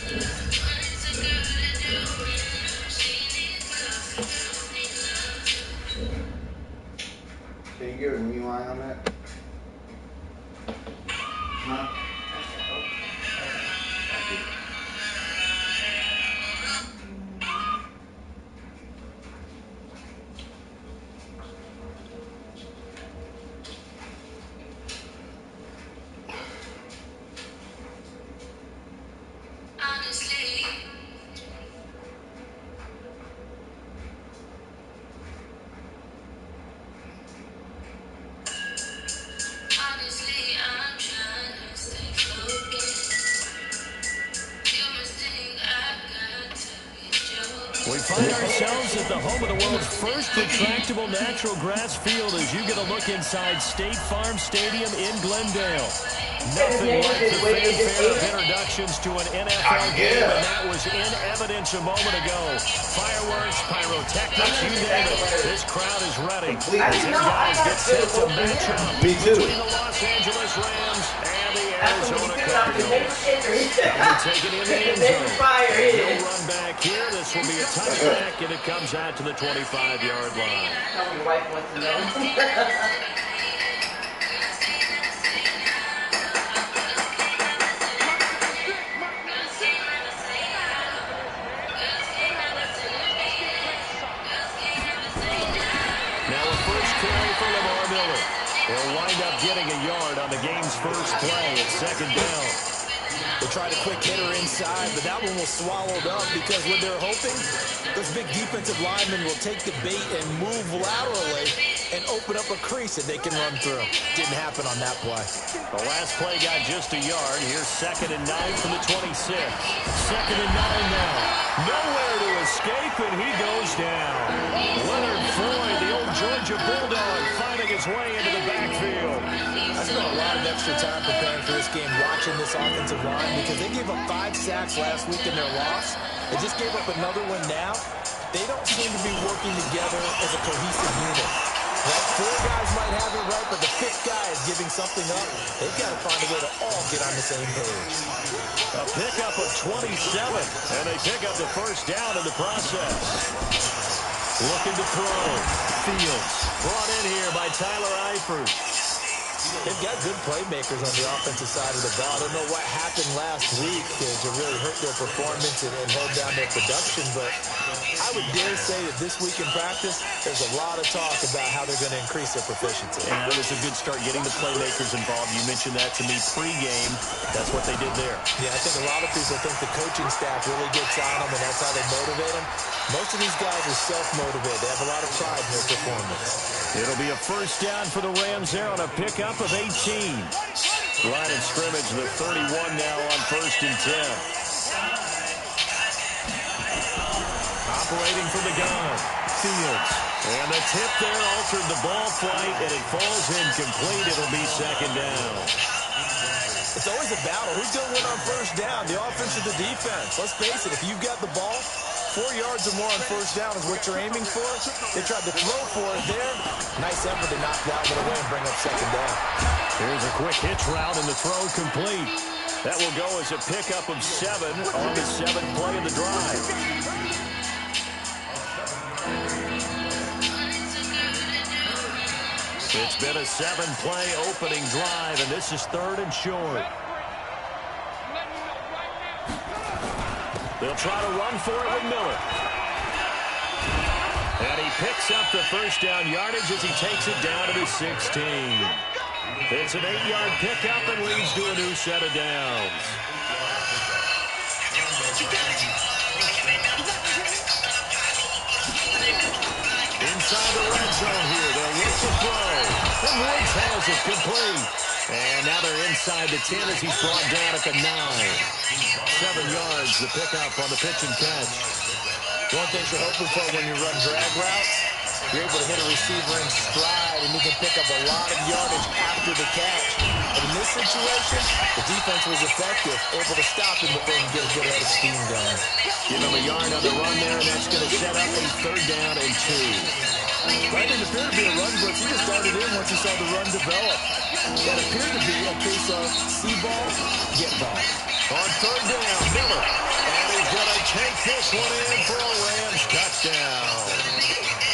Can you give a rewind on that? Huh? We find ourselves at the home of the world's first retractable natural grass field as you get a look inside State Farm Stadium in Glendale. Nothing like the fanfare of introductions to an NFL game, and that was in evidence a moment ago. Fireworks, pyrotechnics, you name it. This crowd is ready. As their guys get set to match up between the Los Angeles Rams and the Arizona Cardinals. They're taking in the end zone. No run back here. This will be a touchback, and it comes out to the 25-yard line. Your wife wants to know. They'll wind up getting a yard on the game's first play at second down. They tried a quick hitter inside, but that one was swallowed up because what they're hoping, those big defensive linemen will take the bait and move laterally and open up a crease that they can run through. Didn't happen on that play. The last play got just a yard. Here's 2nd and 9 from the 26. 2nd and 9 now. Nowhere to escape, and he goes down. Leonard Floyd, the old Georgia Bulldog, finding his way into the backfield. I spent a lot of extra time preparing for this game, watching this offensive line, because they gave up 5 sacks last week in their loss. They just gave up another one now. They don't seem to be working together as a cohesive unit. Right? 4 guys might have it right, but the 5th guy is giving something up. They've got to find a way to all get on the same page. A pickup of 27, and they pick up the first down in the process. Looking to throw. Fields brought in here by Tyler Eifert. They've got good playmakers on the offensive side of the ball. I don't know what happened last week to really hurt their performance and hold down their production, but I would dare say that this week in practice, there's a lot of talk about how they're going to increase their proficiency. And it was a good start getting the playmakers involved. You mentioned that to me pregame. That's what they did there. Yeah, I think a lot of people think the coaching staff really gets on them, and that's how they motivate them. Most of these guys are self-motivated. They have a lot of pride in their performance. It'll be a first down for the Rams there on a pickup of 18. Line of scrimmage, the 31 now on 1st and 10. Operating from the gun, Fields. And the tip there altered the ball flight, and it falls incomplete. It'll be 2nd down. It's always a battle. Who's going to win on first down, the offense or the defense? Let's face it, if you've got the ball, 4 yards or more on first down is what you're aiming for. They tried to throw for it there. Nice effort to knock that one away and bring up 2nd down. Here's a quick hitch route, and the throw complete. That will go as a pickup of 7 on the 7th play of the drive. It's been a 7-play opening drive, and this is 3rd and short. They'll try to run for it with Miller. And he picks up the first down yardage as he takes it down to the 16. It's an 8-yard pickup and leads to a new set of downs. Inside the red zone here, they'll look to throw. And Woods has it complete. And now they're inside the 10 as he's brought down at the 9. 7 yards, the pickup on the pitch and catch. One thing you're hoping for when you run drag routes, you're able to hit a receiver in stride, and you can pick up a lot of yardage after the catch. But in this situation, the defense was effective, able to stop him before he can get a good head of steam going. Give him a yard on the run there, and that's going to set up a 3rd down and 2. Right, it appeared to be a run, but he just started in once he saw the run develop. That appeared to be a case of see ball, get ball. On 3rd down, Miller. this one in for a Rams touchdown.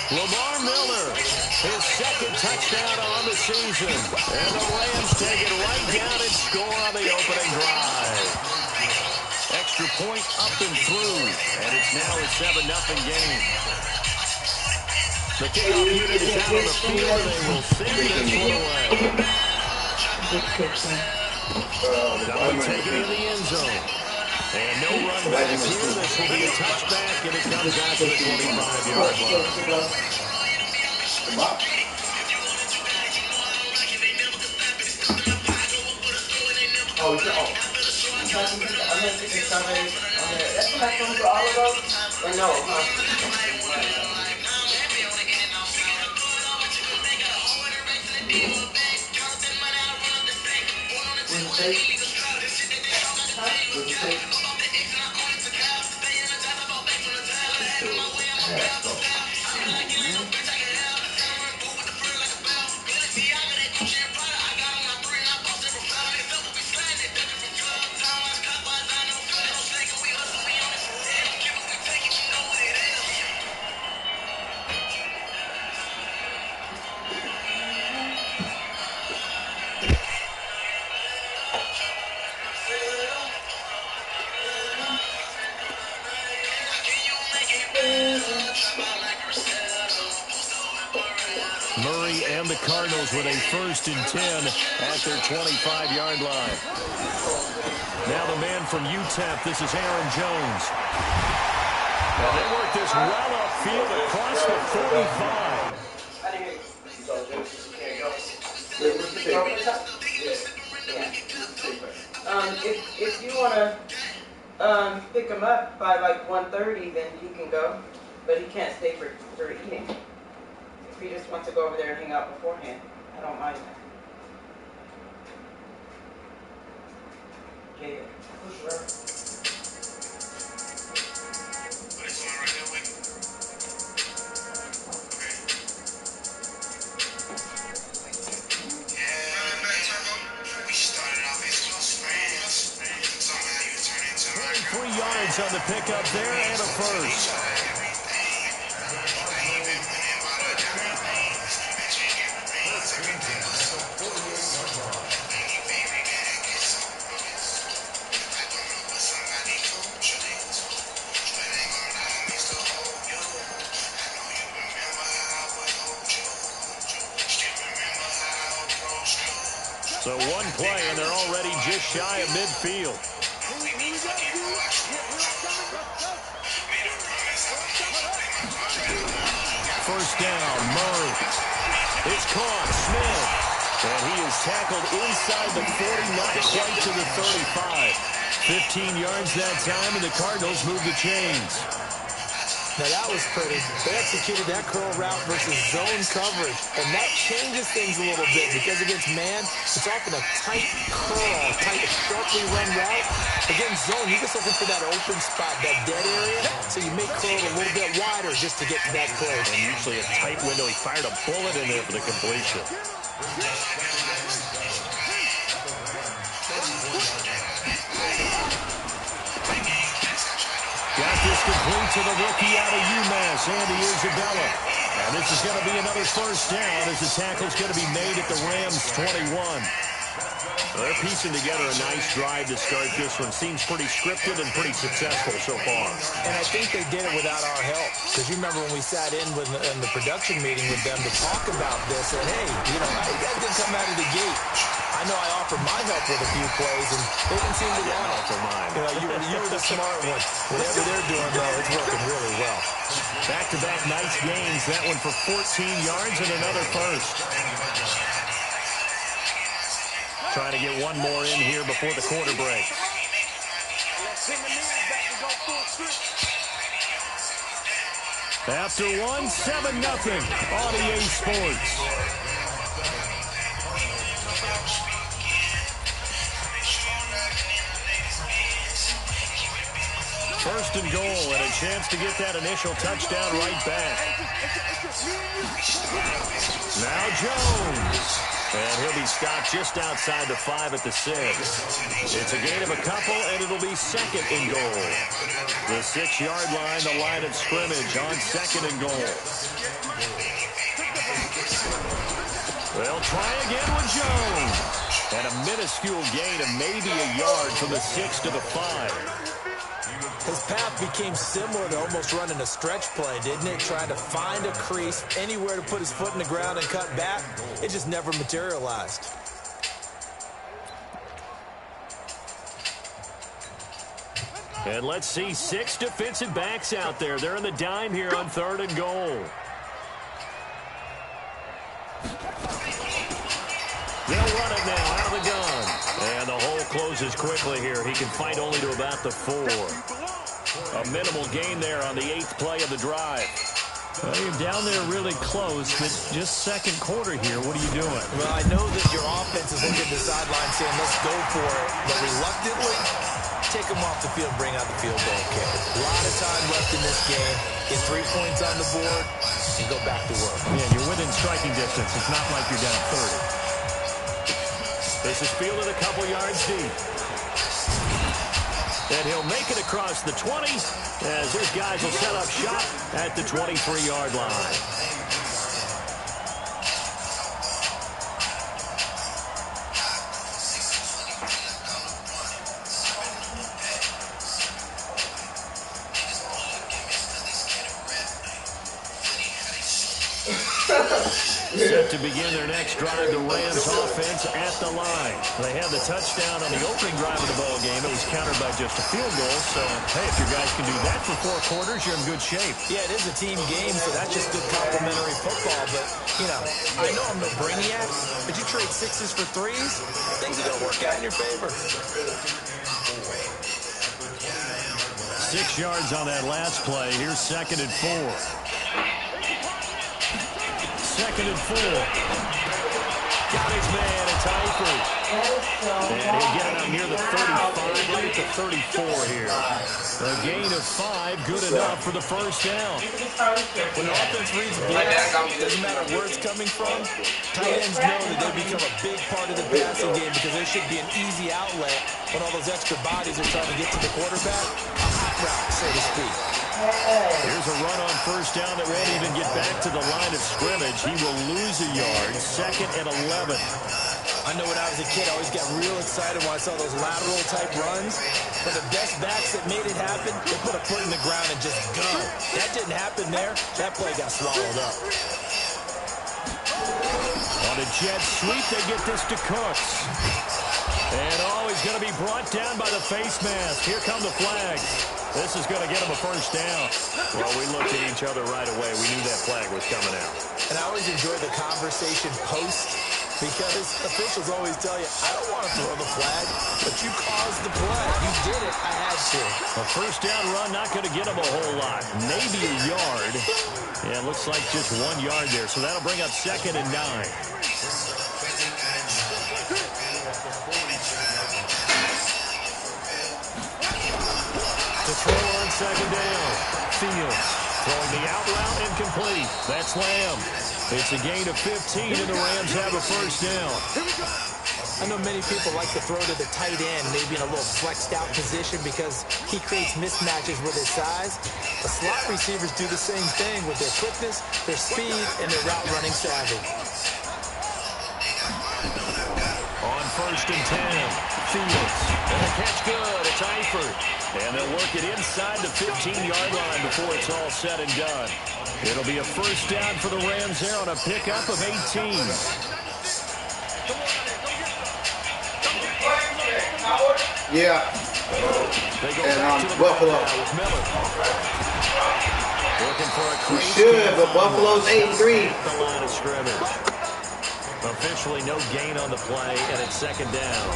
Lamar Miller, his second touchdown on the season. And the Rams take it right down and score on the opening drive. Extra point up and through. And it's now a 7-0 game. The kickoff unit is out on the field, and they will send this one away. They'll take it in the end zone. And no run back here. This will be a touchback, and it comes out to the 25-yard line. Oh, no. I'm going to take somebody on there. That's the maximum for all of those? Or no? Murray and the Cardinals with a 1st and 10 at their 25-yard line. Now the man from UTEP, this is Aaron Jones. And they work this well upfield across the 45. If you want to pick him up by like 1:30, then he can go, but he can't stay for eating. If he just wants to go over there and hang out beforehand, I don't mind that. Okay, push her. On the pickup there and a first. So one play and they're already just shy of midfield. First down, Murray. It's caught, Smith. And he is tackled inside the 40, not quite to the 35. 15 yards that time, and the Cardinals move the chains. Now that was pretty. They executed that curl route versus zone coverage, and that changes things a little bit because against man, it's often a tight curl, tight, sharply run route. Against zone, you're just looking for that open spot, that dead area, so you make curl a little bit wider just to get to that close. And usually a tight window. He fired a bullet in there for the completion. Got this complete to the rookie out of UMass, Andy Isabella. And this is going to be another first down as the tackle's going to be made at the Rams 21. They're piecing together a nice drive to start this one. Seems pretty scripted and pretty successful so far. And I think they did it without our help. Because you remember when we sat in the production meeting with them to talk about this, and hey, you know, you guys didn't come out of the gate. I know I offered my help with a few plays, and they didn't seem to want it. Mine. You know, you were the smart one. Whatever they're doing, though, it's working really well. Back-to-back nice gains. That one for 14 yards and another first. Trying to get one more in here before the quarter break. After one, 7-0 on EA Sports. First and goal, and a chance to get that initial touchdown right back. Now Jones. And he'll be stopped just outside the 5 at the 6. It's a gain of a couple, and it'll be second and goal. The 6-yard line, the line of scrimmage on second and goal. They'll try again with Jones. And a minuscule gain of maybe a yard from the 6 to the 5. His path became similar to almost running a stretch play, didn't it? Trying to find a crease, anywhere to put his foot in the ground and cut back. It just never materialized. And let's see 6 defensive backs out there. They're in the dime here on third and goal. They'll run it now out of the gun. And the hole closes quickly here. He can fight only to about the 4. A minimal gain there on the 8th play of the drive. Well, you're down there really close, but just second quarter here. What are you doing? Well, I know that your offense is looking at the sideline saying, let's go for it. But reluctantly, take them off the field, bring out the field goal kick. A lot of time left in this game. Get 3 points on the board and go back to work. Yeah, you're within striking distance. It's not like you're down 30. This is fielded a couple yards deep. And he'll make it across the 20 as his guys will set up shop at the 23-yard line. Set to begin their next drive, the Rams offense at the line. They had the touchdown on the opening drive of the ball game. It was countered by just a field goal. So, hey, if your guys can do that for 4 quarters, you're in good shape. Yeah, it is a team game, so that's just good complimentary football. But, you know, I know I'm no brainiac, but you trade 6s for 3s, things are going to work out in your favor. 6 yards on that last play. Here's second and 4. Second and 4. Got his man. It's Eifert. And he'll get it out near the 35, right at the 34 here. A gain of 5, good enough for the first down. When the offense reads blitz, doesn't matter where it's coming from, tight ends know that they become a big part of the passing game because there should be an easy outlet when all those extra bodies are trying to get to the quarterback. A hot route, so to speak. Here's a run on first down that won't even get back to the line of scrimmage. He will lose a yard. Second and 11. I know when I was a kid, I always got real excited when I saw those lateral type runs. But the best backs that made it happen, they put a foot in the ground and just go. That didn't happen there. That play got swallowed up. On a jet sweep, they get this to Cooks. And he's going to be brought down by the face mask. Here come the flags. This is going to get him a first down. Well, we looked at each other right away. We knew that flag was coming out. And I always enjoy the conversation post because officials always tell you, I don't want to throw the flag, but you caused the play. You did it. I had to. A first down run, not going to get him a whole lot. Maybe a yard. Yeah, it looks like just 1 yard there. So that'll bring up second and 9. To throw on second down. Fields throwing the out route incomplete. That's Lamb. It's a gain of 15, and the Rams have a first down. I know many people like to throw to the tight end, maybe in a little flexed out position because he creates mismatches with his size. The slot receivers do the same thing with their quickness, their speed, and their route running savvy. On first and 10, Fields. And the catch good. It's Eifert. And they'll work it inside the 15-yard line before it's all said and done. It'll be a first down for the Rams there on a pickup of 18. Yeah. They go and back to the Buffalo. with Miller. Looking for a We crease. should, but Buffalo's 8-3. The line of scrimmage. Officially no gain on the play, and it's second down.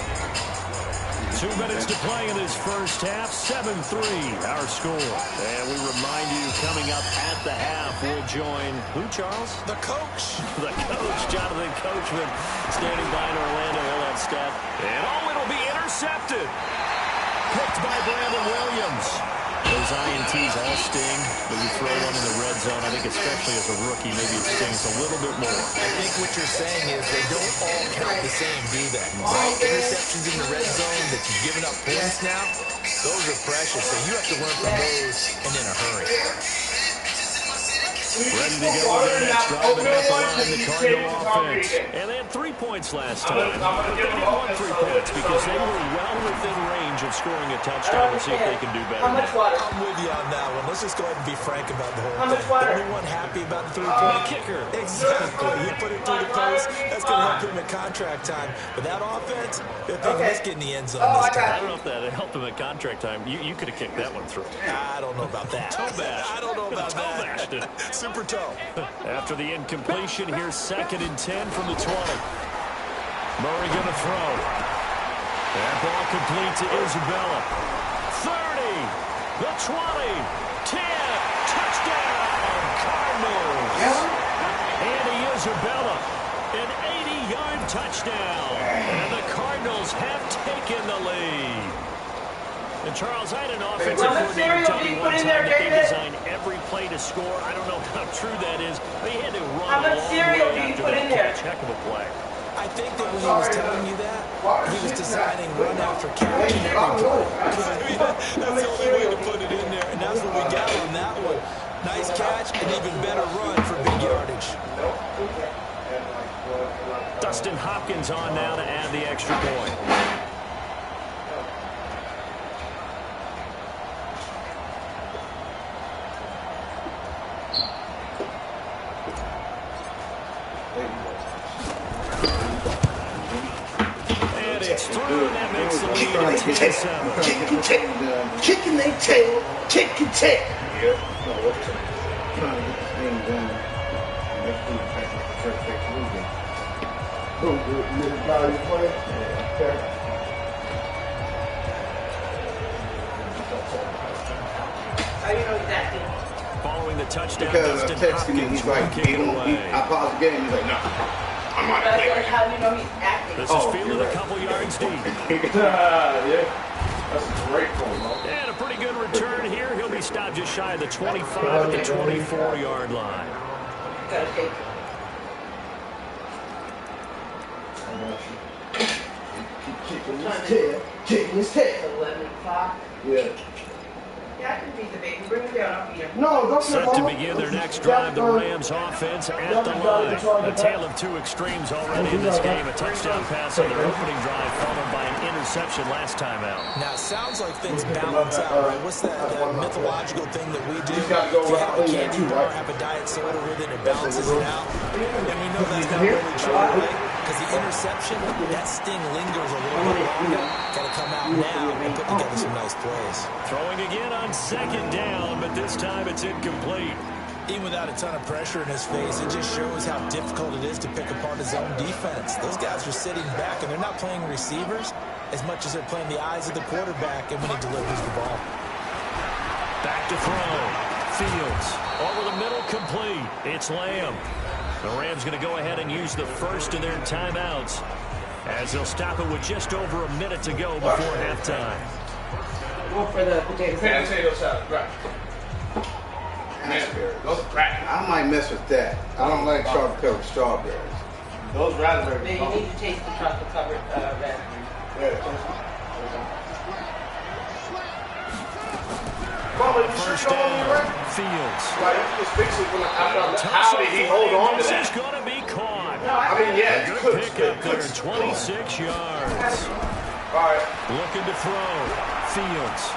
2 minutes to play in this first half. 7-3 our score. And we remind you, coming up at the half, we'll join who, Charles? The coach. The coach, Jonathan Coachman, standing by in Orlando. He'll have stuff. And it'll be intercepted. Picked by Brandon Williams. The those INTs all sting, but you throw one in the red zone, I think especially as a rookie, maybe it stings a little bit more. I think what you're saying is they don't all count the same, do they? Right? Interceptions in the red zone that you've given up points now, those are precious, so you have to learn from those and in a hurry. Ready to go with their next drive and at the line, the Cardinal offense. And they had 3 points last time, but they didn't want 3 points because they were well within range of scoring a touchdown. We'll see if they can do better. How much water? I'm with you on that one. Let's just go ahead and be frank about the whole How thing. much water? Anyone happy about the three-point kicker? Exactly. He put it through the post. That's going to help him at contract time. But that offense, they're thinking, let's get in the end zone this time. I don't know if that helped him at contract time. You could have kicked that one through. I don't know about that. Toe bash. I don't know about toe that. bashed it. Super toe. After the incompletion, here's 2nd and 10 from the 20. Murray going to throw. That ball complete to Isabella. 30, the 20, 10, touchdown, Cardinals. Andy Isabella, an 80-yard touchdown. And the Cardinals have taken the lead. And Charles, I had an offensive coordinator tell me one time that they design every play to score. I don't know how true that is, but he had to run a long way after that catch. Heck of a play. I think that when he was telling you that, he was designing run after catch and every play. That's the only way to put it in there, and that's what we got on that one. Nice catch, and even better run for big yardage. Dustin Hopkins on now to add the extra point. And it's through, and that makes the lead at 10-7. Kicking their tail, kicking tail. How do you know exactly? Following the touchdown, Because I'm Dustin texting him, Hopkins he's like, kick it away. I paused the game, he's like, no, I'm not How playing. do you know he's acting? This is fielded a couple yards deep. That's a great point, man. And a pretty good return here. He'll be stopped just shy of the 25 at the 24-yard line. Gotta take it. Kicking his tail. 11 o'clock. Yeah. Yeah, I can feed the baby. Bring him down. I'll feed him. No, don't Set to begin their next drive, the Rams offense at the line. A tale of two extremes already in this game. A touchdown pass on their opening drive, followed by an interception last time out. Now, it sounds like things balance out, right? What's that mythological thing that we do? If you have a candy bar, have a diet soda with it, it balances it out. And we know that's not really true, right? Because the interception, that sting lingers a little bit longer. Got to come out now and put together some nice plays. Throwing again on 2nd down, but this time it's incomplete. Even without a ton of pressure in his face, it just shows how difficult it is to pick apart his own defense. Those guys are sitting back, and they're not playing receivers as much as they're playing the eyes of the quarterback and when he delivers the ball. Back to throw. Fields over the middle, complete. It's Lamb. The Rams going to go ahead and use the first of their timeouts as they'll stop it with just over a minute to go before halftime. Go for the potato salad. Potato salad, right. Those crack. I might mess with that. I don't like chocolate covered strawberries. Those raspberries. Then you need to taste the chocolate covered raspberry. First down, Fields. How did he hold on to This that? is going to be caught. I mean, yeah, A it's good good. pick up there, 26 yards. All right. Looking to throw. Fields.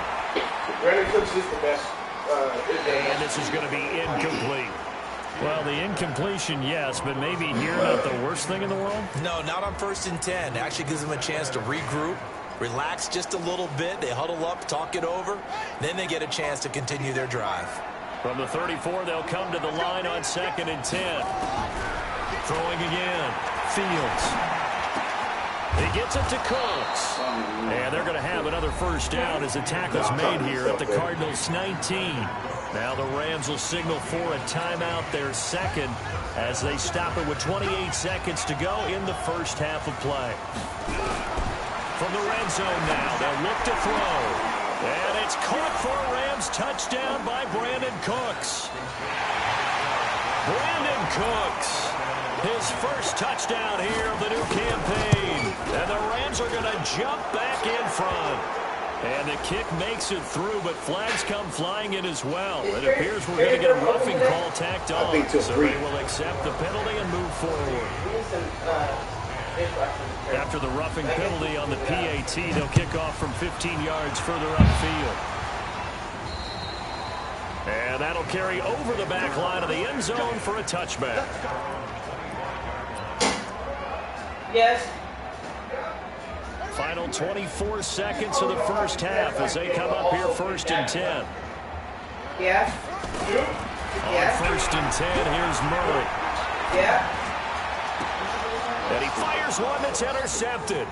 Brandon Cooks is the best. And this is going to be incomplete. Well, the incompletion, yes, but maybe here not the worst thing in the world? No, not on 1st and 10. Actually gives them a chance to regroup, relax just a little bit. They huddle up, talk it over. Then they get a chance to continue their drive. From the 34, they'll come to the line on 2nd and 10. Throwing again. Fields. He gets it to Cooks. And they're going to have another first down as the tackle's made here at the Cardinals' 19. Now the Rams will signal for a timeout, their second, as they stop it with 28 seconds to go in the first half of play. From the red zone now, they'll look to throw. And it's caught for a Rams touchdown by Brandon Cooks. Brandon Cooks, his first touchdown here of the new campaign. And the Rams are going to jump back in front. And the kick makes it through, but flags come flying in as well. It appears we're going to get a roughing call tacked on. So they will accept the penalty and move forward. After the roughing penalty on the PAT, they'll kick off from 15 yards further upfield. And that'll carry over the back line of the end zone for a touchback. Yes. Final 24 seconds of the first half as they come up here 1st and 10. Yeah. On 1st and 10, here's Murray. Yeah. And he fires one that's intercepted.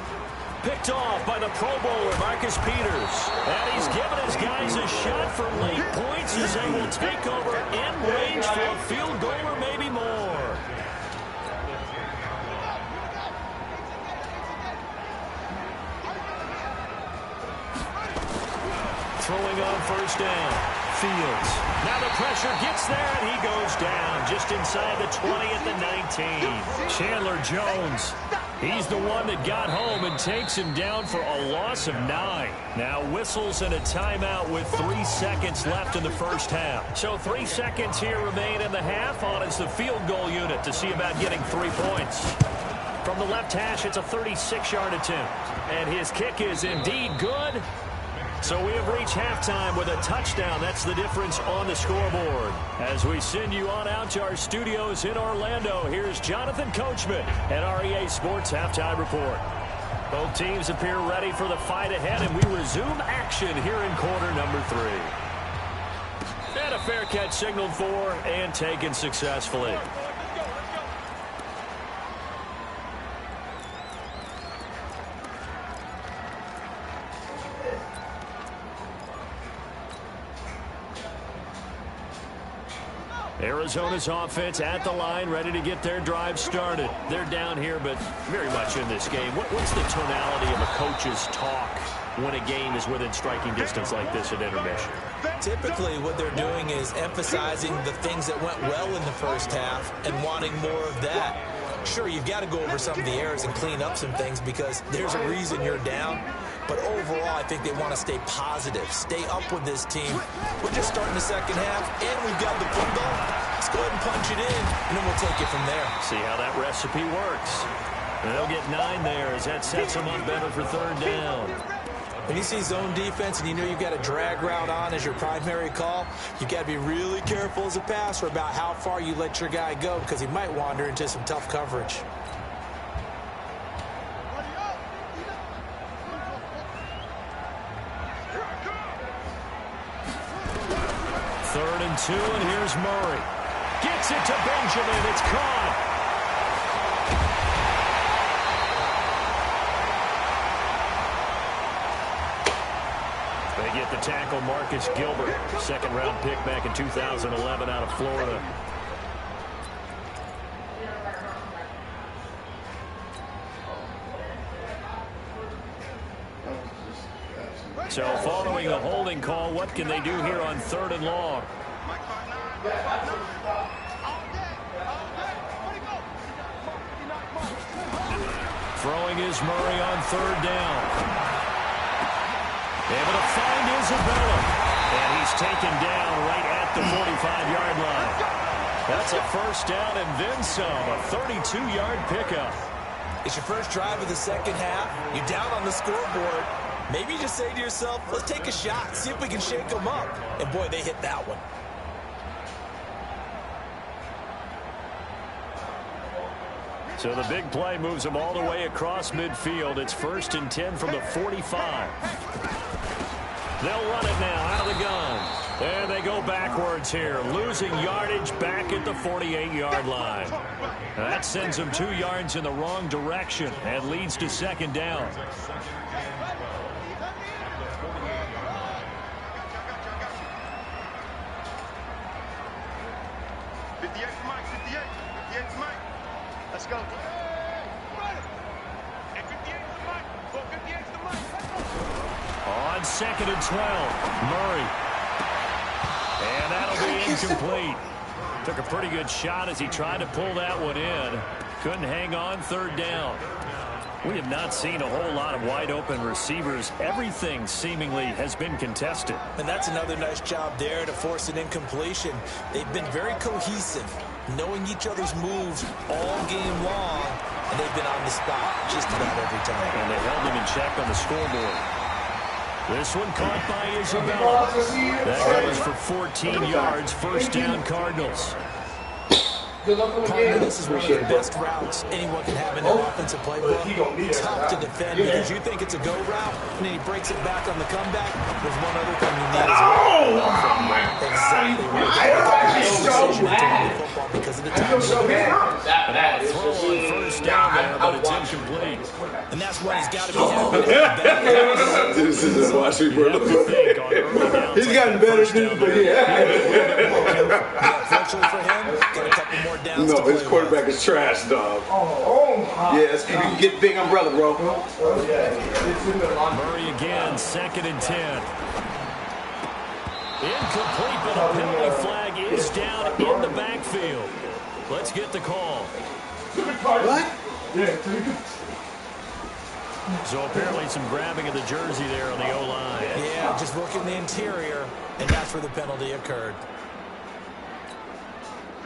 Picked off by the Pro Bowler, Marcus Peters. And he's given his guys a shot for late points as they will take over in range for a field goal or maybe more. Throwing on 1st down. Fields. Now the pressure gets there, and he goes down just inside the 20 at the 19. Chandler Jones. He's the one that got home and takes him down for a loss of 9. Now whistles and a timeout with 3 seconds left in the first half. So 3 seconds here remain in the half. On is the field goal unit to see about getting 3 points. From the left hash, it's a 36-yard attempt. And his kick is indeed good. So we have reached halftime with a touchdown. That's the difference on the scoreboard. As we send you on out to our studios in Orlando, here's Jonathan Coachman at REA Sports Halftime Report. Both teams appear ready for the fight ahead, and we resume action here in quarter number 3. And a fair catch signaled for and taken successfully. Arizona's offense at the line, ready to get their drive started. They're down here, but very much in this game. What's the tonality of a coach's talk when a game is within striking distance like this at intermission? Typically, what they're doing is emphasizing the things that went well in the first half and wanting more of that. Sure, you've got to go over some of the errors and clean up some things because there's a reason you're down. But overall, I think they want to stay positive, stay up with this team. We're just starting the second half, and we've got the football. Let's go ahead and punch it in, and then we'll take it from there. See how that recipe works. And they'll get 9 there as that sets them up better for 3rd down. When you see zone defense and you know you've got a drag route on as your primary call, you've got to be really careful as a passer about how far you let your guy go because he might wander into some tough coverage. 3rd and 2, and here's Murray. Gets it to Benjamin. It's caught. They get the tackle, Marcus Gilbert. 2nd-round pick back in 2011 out of Florida. So following a holding call, what can they do here on 3rd and long? Throwing is Murray on 3rd down. Able to find Isabella. And he's taken down right at the 45-yard line. That's a 1st down and then some. A 32-yard pickup. It's your first drive of the second half. You're down on the scoreboard. Maybe you just say to yourself, let's take a shot, see if we can shake them up. And boy, they hit that one. So the big play moves them all the way across midfield. It's 1st and 10 from the 45. They'll run it now out of the gun. And they go backwards here, losing yardage back at the 48-yard line. That sends them 2 yards in the wrong direction and leads to 2nd down. Let's go. On 2nd and 12. Murray. And that'll be incomplete. Took a pretty good shot as he tried to pull that one in. Couldn't hang on 3rd down. We have not seen a whole lot of wide-open receivers. Everything seemingly has been contested. And that's another nice job there to force an incompletion. They've been very cohesive, knowing each other's moves all game long, and they've been on the spot just about every time. And they held him in check on the scoreboard. This one caught by Isabella. That goes for 14 yards. 1st down, Cardinals. Partner, this is one of the best routes anyone can have in their offensive playbook. Tough to defend because you think it's a go route, and then he breaks it back on the comeback. There's one other thing you need as well. Exactly right. Football because of the time. That throw on 1st down there, but it's incomplete. And that's why he's got to be happy. This is a watch me, bro. He's gotten better since, but Unfortunately for him, got a couple more downs. no, his quarterback is trash, dog. Yes, you can get big umbrella, bro. Murray again, 2nd and 10. Incomplete, but a penalty flag is down in the backfield. Let's get the call. What? So apparently some grabbing of the jersey there on the O-line. Yeah, just look in the interior, and that's where the penalty occurred.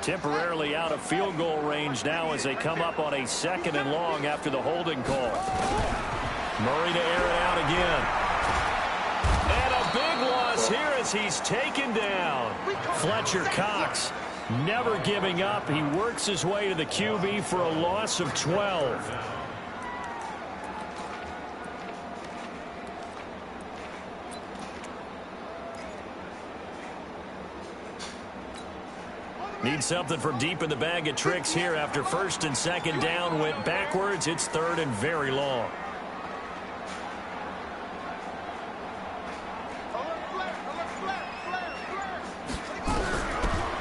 Temporarily out of field goal range now as they come up on a 2nd and long after the holding call. Murray to air it out again. And a big loss here as he's taken down. Fletcher Cox never giving up. He works his way to the QB for a loss of 12. Need something from deep in the bag of tricks here after 1st and 2nd down went backwards. It's 3rd and very long.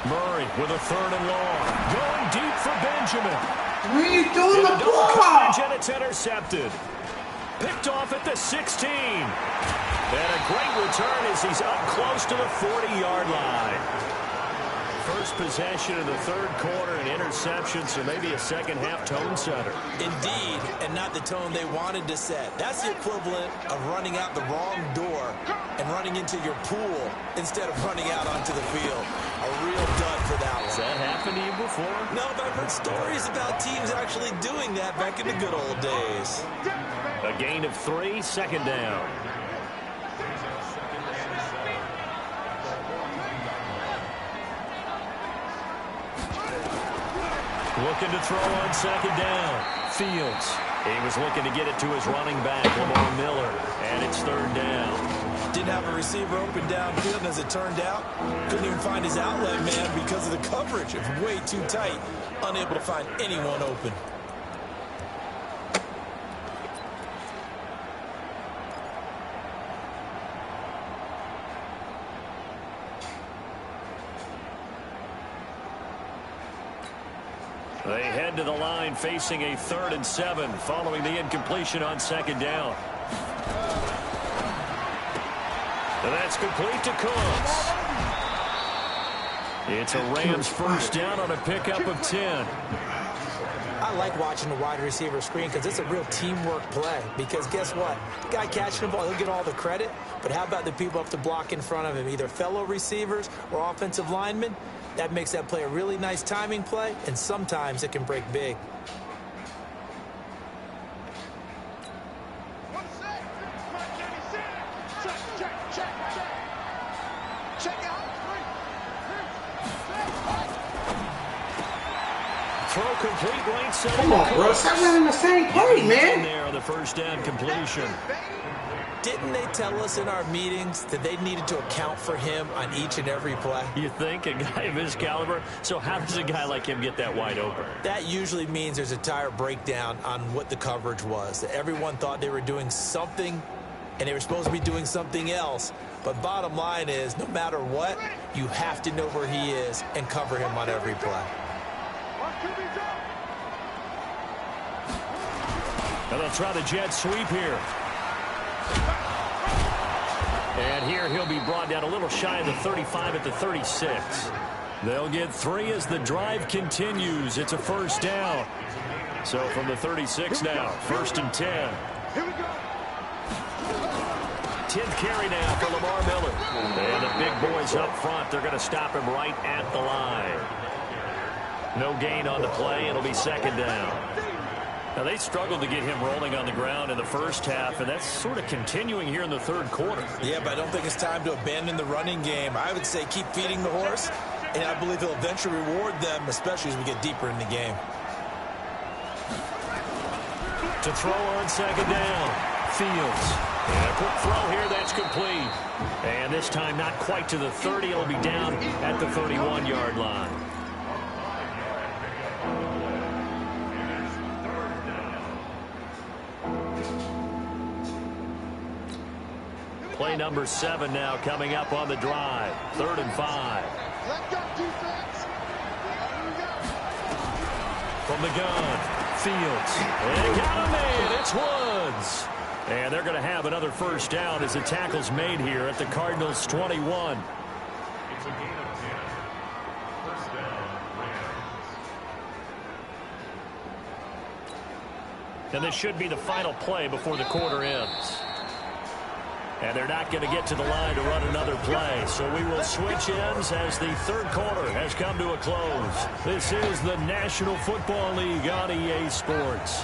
Murray with a 3rd and long. Going deep for Benjamin. What are you doing the ball? Coverage, and it's intercepted. Picked off at the 16. And a great return as he's up close to the 40-yard line. First possession of the 3rd quarter, an interception, so maybe a second-half tone setter. Indeed, and not the tone they wanted to set. That's the equivalent of running out the wrong door and running into your pool instead of running out onto the field. A real dud for that one. Has that happened to you before? No, but I've heard stories about teams actually doing that back in the good old days. A gain of 3, 2nd down. Looking to throw on 2nd down. Fields. He was looking to get it to his running back, Lamar Miller. And it's 3rd down. Didn't have a receiver open downfield, and as it turned out, couldn't even find his outlet man because of the coverage. It was way too tight. Unable to find anyone open. They head to the line facing a 3rd and 7 following the incompletion on 2nd down. And that's complete to Coons. It's a Rams 1st down on a pickup of 10. I like watching the wide receiver screen because it's a real teamwork play. Because guess what? Guy catching the ball, he'll get all the credit. But how about the people up to block in front of him, either fellow receivers or offensive linemen? That makes that play a really nice timing play, and sometimes it can break big. Throw complete right side. Come on, bro. Stop running the same play, man. There on the 1st down completion. Didn't they tell us in our meetings that they needed to account for him on each and every play? You think a guy of his caliber? So how does a guy like him get that wide open? That usually means there's a tire breakdown on what the coverage was. That everyone thought they were doing something, and they were supposed to be doing something else. But bottom line is, no matter what, you have to know where he is and cover him on every play. And they'll try the jet sweep here. And here he'll be brought down a little shy of the 35 at the 36. They'll get 3 as the drive continues. It's a first down. So from the 36 now, 1st and 10. 10th carry now for Lamar Miller. And the big boys up front, they're going to stop him right at the line. No gain on the play. It'll be 2nd down. Now, they struggled to get him rolling on the ground in the first half, and that's sort of continuing here in the 3rd quarter. Yeah, but I don't think it's time to abandon the running game. I would say keep feeding the horse, and I believe he'll eventually reward them, especially as we get deeper in the game. To throw on 2nd down, Fields. And a quick throw here, that's complete. And this time not quite to the 30. It'll be down at the 31-yard line. Play number 7 now coming up on the drive. 3rd and 5. From the gun, Fields. And he got a man. It's Woods. And they're going to have another first down as the tackle's made here at the Cardinals' 21. And this should be the final play before the quarter ends. And they're not going to get to the line to run another play. So we will switch ends as the 3rd quarter has come to a close. This is the National Football League on EA Sports.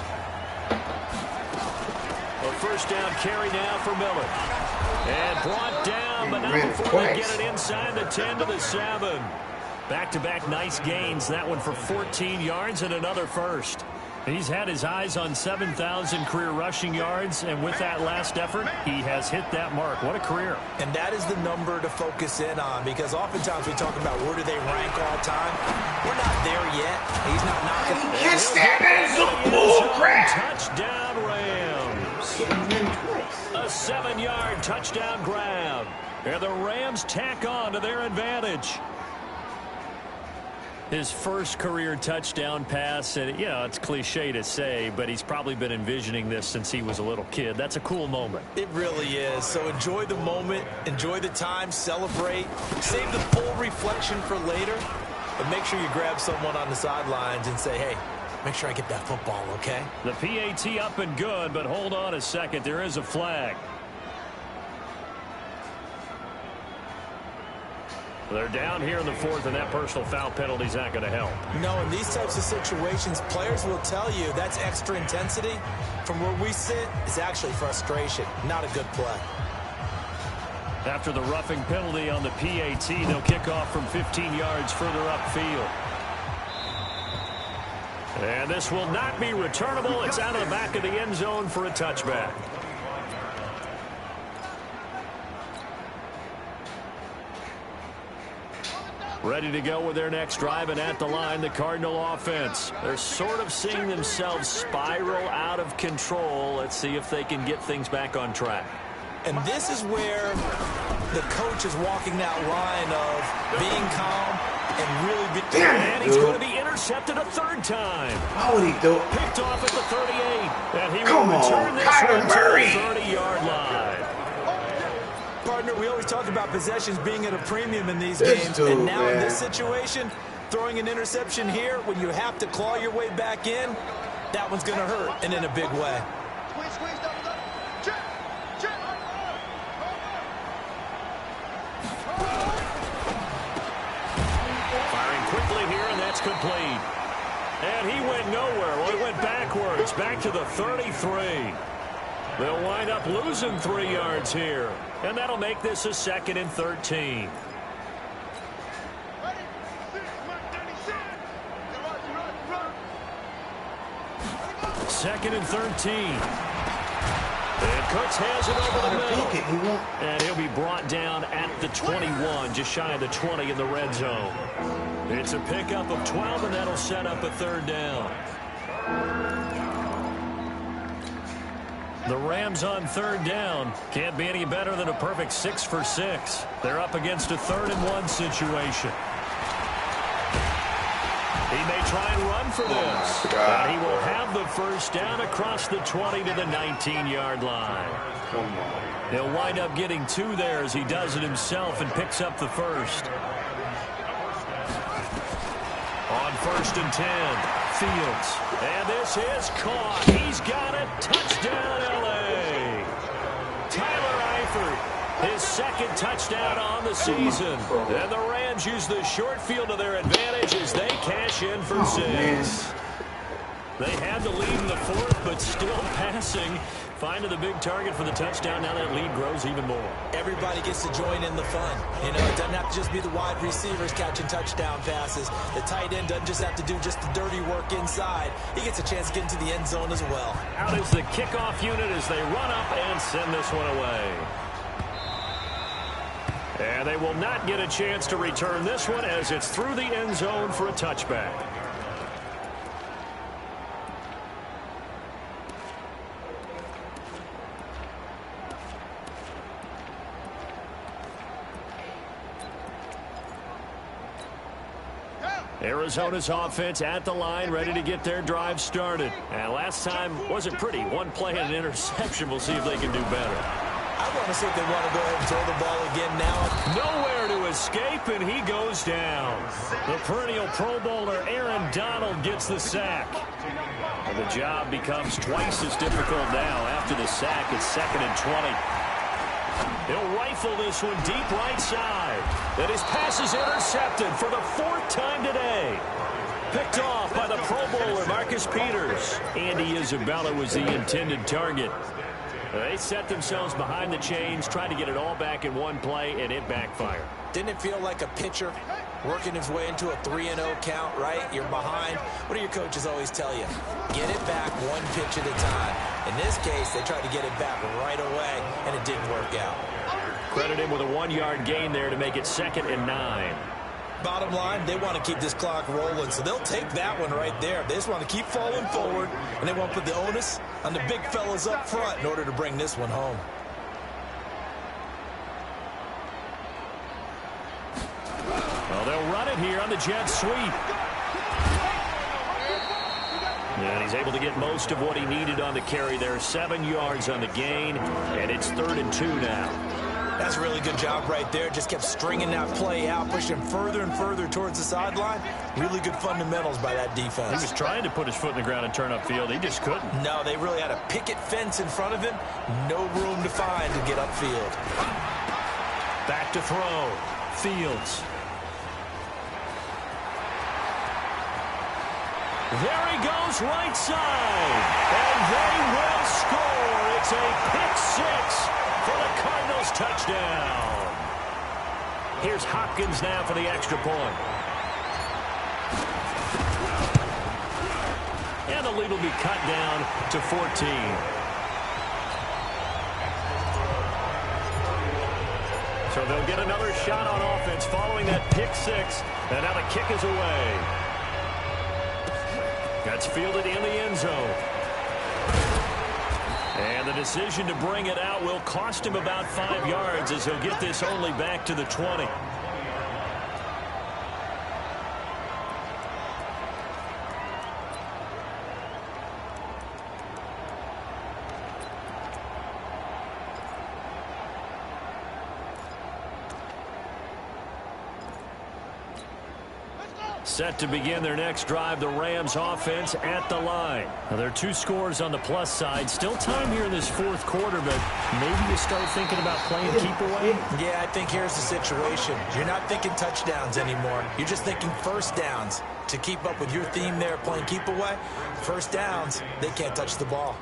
A first down carry now for Miller. And brought down, but not before they get it inside the 10 to the 7. Back-to-back nice gains. That one for 14 yards and another first. He's had his eyes on 7,000 career rushing yards, and with that last effort, he has hit that mark. What a career. And that is the number to focus in on, because oftentimes we talk about where do they rank all time. We're not there yet. He's not knocking. He can't stand it. It's a bull crap. Touchdown, Rams. A 7-yard touchdown grab. And the Rams tack on to their advantage. His first career touchdown pass, and it's cliche to say, but he's probably been envisioning this since he was a little kid. That's a cool moment. It really is. So enjoy the moment, enjoy the time, celebrate, save the full reflection for later, but make sure you grab someone on the sidelines and say, hey, make sure I get that football, okay? The PAT up and good, but hold on a second. There is a flag. They're down here in the 4th, and that personal foul penalty is not going to help. No, in these types of situations, players will tell you that's extra intensity. From where we sit, it's actually frustration. Not a good play. After the roughing penalty on the PAT, they'll kick off from 15 yards further upfield. And this will not be returnable. It's out of the back of the end zone for a touchback. Ready to go with their next drive, and at the line, the Cardinal offense. They're sort of seeing themselves spiral out of control. Let's see if they can get things back on track. And this is where the coach is walking that line of being calm and really being... And he's going to be intercepted a 3rd time. How would he do it? Picked off at the 38. And he Come will on, return this Kyler one Murray. to the 30-yard line. Partner, we always talk about possessions being at a premium in these games, and now in this situation, throwing an interception here when you have to claw your way back in, that one's going to hurt, and in a big way. Firing quickly here, and that's complete. And he went nowhere. Well, he went backwards, back to the 33. They'll wind up losing 3 yards here. And that'll make this a 2nd and 13. Second and 13. And Cooks has it over the middle. And he'll be brought down at the 21, just shy of the 20 in the red zone. It's a pickup of 12, and that'll set up a 3rd down. The Rams on 3rd down. Can't be any better than a perfect 6 for 6. They're up against a 3rd and 1 situation. He may try and run for this. And he will have the first down across the 20 to the 19-yard line. Come on. He'll wind up getting 2 there as he does it himself and picks up the first. On 1st and 10, Fields. And this is caught. He's got it. Touchdown, L.A. Tyler Eifert, his 2nd touchdown on the season. And the Rams use the short field to their advantage as they cash in for 6. They had the lead in the 4th, but still passing. Finding the big target for the touchdown. Now that lead grows even more. Everybody gets to join in the fun. You know, it doesn't have to just be the wide receivers catching touchdown passes. The tight end doesn't just have to do just the dirty work inside. He gets a chance to get into the end zone as well. Out is the kickoff unit as they run up and send this one away. And they will not get a chance to return this one as it's through the end zone for a touchback. Arizona's offense at the line, ready to get their drive started. And last time wasn't pretty. 1 play and an interception. We'll see if they can do better. I want to see if they want to go ahead and throw the ball again now. Nowhere to escape, and he goes down. The perennial Pro Bowler Aaron Donald gets the sack. And the job becomes twice as difficult now after the sack. It's 2nd and 20. He'll rifle this one deep right side. And his pass is intercepted for the 4th time today. Picked off by the Pro Bowler Marcus Peters. Andy Isabella was the intended target. They set themselves behind the chains, trying to get it all back in one play, and it backfired. Didn't it feel like a pitcher working his way into a 3-0 count, right? You're behind. What do your coaches always tell you? Get it back 1 pitch at a time. In this case, they tried to get it back right away, and it didn't work out. Credit him with a 1-yard gain there to make it 2nd and 9. Bottom line, they want to keep this clock rolling, so they'll take that one right there. They just want to keep falling forward, and they want to put the onus on the big fellas up front in order to bring this one home. Well, they'll run it here on the jet sweep. And he's able to get most of what he needed on the carry there. 7 yards on the gain, and it's 3rd and 2 now. That's a really good job right there. Just kept stringing that play out, pushing further and further towards the sideline. Really good fundamentals by that defense. He was trying to put his foot in the ground and turn upfield. He just couldn't. No, they really had a picket fence in front of him. No room to find to get upfield. Back to throw. Fields. There he goes, right side. And they will score. It's a pick 6 for the Cardinals touchdown. Here's Hopkins now for the extra point. And the lead will be cut down to 14. So they'll get another shot on offense following that pick 6. And now the kick is away. That's fielded in the end zone. And the decision to bring it out will cost him about 5 yards as he'll get this only back to the 20. Set to begin their next drive, the Rams offense at the line. Now, there are 2 scores on the plus side. Still time here in this 4th quarter, but maybe you start thinking about playing keep away? Yeah, I think here's the situation. You're not thinking touchdowns anymore. You're just thinking first downs. To keep up with your theme there, playing keep away, first downs, they can't touch the ball.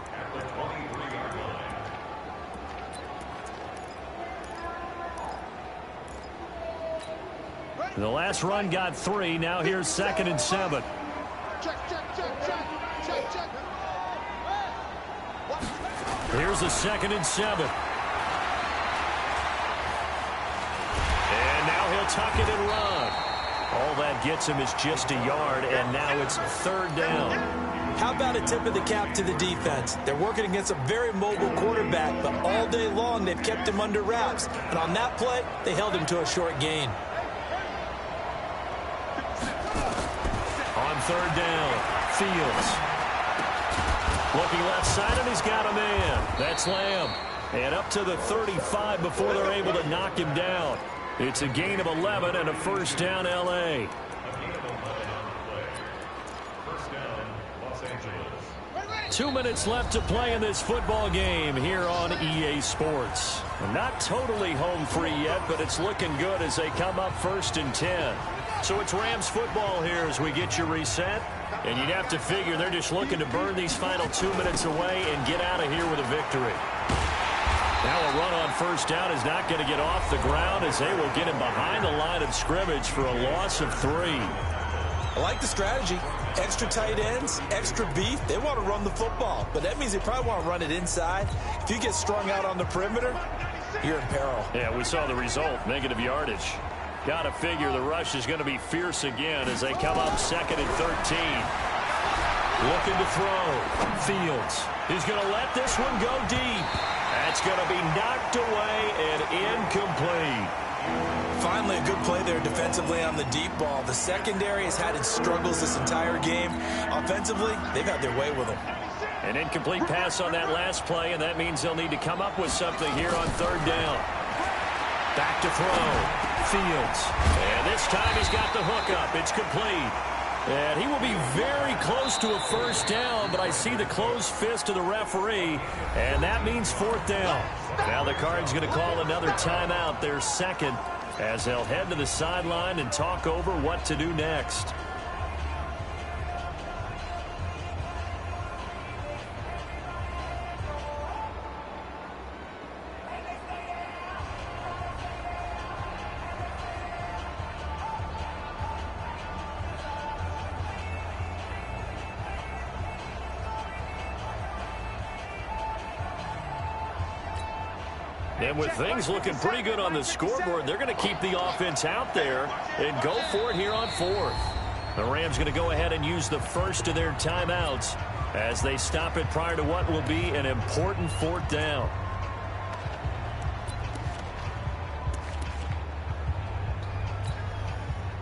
The last run got 3. Now here's 2nd and 7. Here's a 2nd and 7. And now he'll tuck it and run. All that gets him is just a yard, and now it's 3rd down. How about a tip of the cap to the defense? They're working against a very mobile quarterback, but all day long they've kept him under wraps. And on that play, they held him to a short gain. On on third down. Fields. Looking left side, and he's got a man. That's Lamb. And up to the 35 before they're able to knock him down. It's a gain of 11 and a first down, L.A. 2 minutes left to play in this football game here on EA Sports. Not totally home free yet, but it's looking good as they come up 1st and 10. So it's Rams football here as we get you reset. And you'd have to figure they're just looking to burn these final 2 minutes away and get out of here with a victory. Now a run on first down is not going to get off the ground as they will get him behind the line of scrimmage for a loss of 3. I like the strategy. Extra tight ends, extra beef. They want to run the football, but that means they probably want to run it inside. If you get strung out on the perimeter, you're in peril. Yeah, we saw the result, negative yardage. Got to figure the rush is going to be fierce again as they come up 2nd and 13. Looking to throw. Fields. He's going to let this one go deep. That's going to be knocked away and incomplete. Finally, a good play there defensively on the deep ball. The secondary has had its struggles this entire game. Offensively, they've had their way with them. An incomplete pass on that last play, and that means they'll need to come up with something here on third down. Back to throw. Fields. And this time he's got the hook up. It's complete. And he will be very close to a first down, but I see the closed fist of the referee, and that means 4th down. Now the Cards going to call another timeout, their second, as they'll head to the sideline and talk over what to do next. And with things looking pretty good on the scoreboard, they're going to keep the offense out there and go for it here on 4th. The Rams going to go ahead and use the first of their timeouts as they stop it prior to what will be an important 4th down.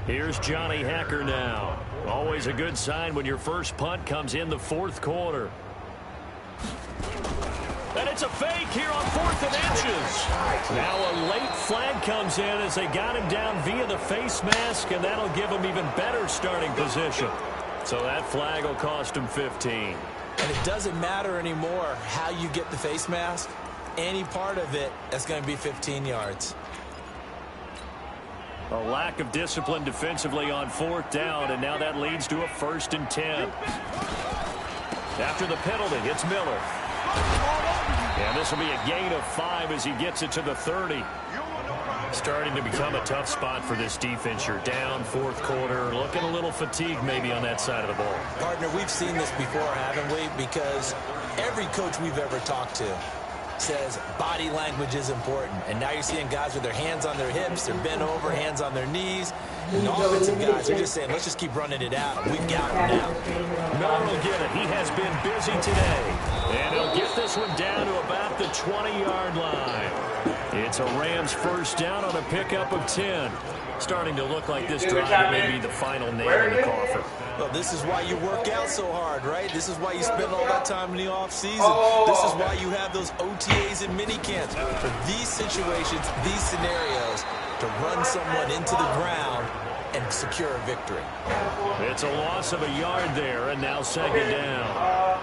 Here's Johnny Hacker now. Always a good sign when your first punt comes in the 4th quarter. And it's a fake here on 4th and inches. Now a late flag comes in as they got him down via the face mask, and that'll give him even better starting position. So that flag will cost him 15. And it doesn't matter anymore how you get the face mask. Any part of it, that's going to be 15 yards. A lack of discipline defensively on 4th down, and now that leads to a 1st and 10. After the penalty, it's Miller. And this will be a gain of 5 as he gets it to the 30. Starting to become a tough spot for this defense. You're down 4th quarter, looking a little fatigued maybe on that side of the ball. Partner, we've seen this before, haven't we? Because every coach we've ever talked to says body language is important. And now you're seeing guys with their hands on their hips, they're bent over, hands on their knees. And the offensive guys are just saying, let's just keep running it out. We've got him now. Miller will get it. He has been busy today. And he'll get this one down to about the 20-yard line. It's a Rams first down on a pickup of 10. Starting to look like this drive may be the final nail in the coffin. Well, this is why you work out so hard, right? This is why you spend all that time in the offseason. This is why you have those OTAs and mini camps. For these situations, these scenarios, to run someone into the ground and secure a victory. It's a loss of a yard there, and now 2nd down.